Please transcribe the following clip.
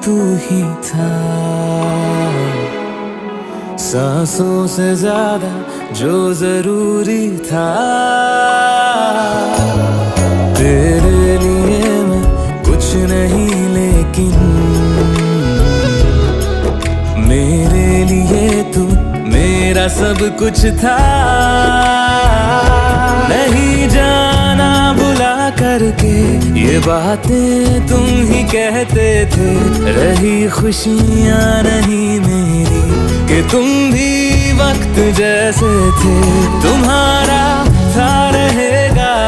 तू ही था। सांसों से ज्यादा जो जरूरी था, तेरे लिए मैं कुछ नहीं लेकिन मेरे लिए तू मेरा सब कुछ था। नहीं जाना बुला करके ये बातें तुम ही कहते थे, रही खुशियाँ नहीं मेरी कि तुम भी वक्त जैसे थे। तुम्हारा था रहेगा